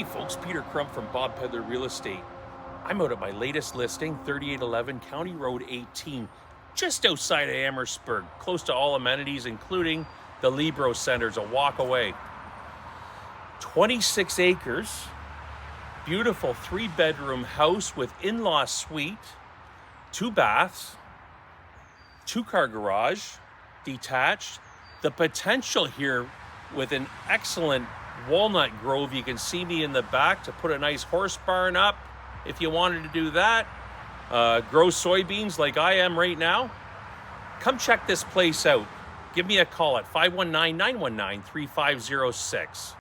Hey folks, Peter Crump from Bob Pedler Real Estate. I'm out at my latest listing, 3811 County Road 18, just outside of Amherstburg, close to all amenities, including the Libro Center's a walk away. 26 acres, beautiful 3-bedroom house with in-law suite, 2 baths, 2-car garage, detached. The potential here with an excellent walnut grove. You can see me in the back to put a nice horse barn up if you wanted to do that. Grow soybeans like I am right now. Come check this place out. Give me a call at 519-919-3506.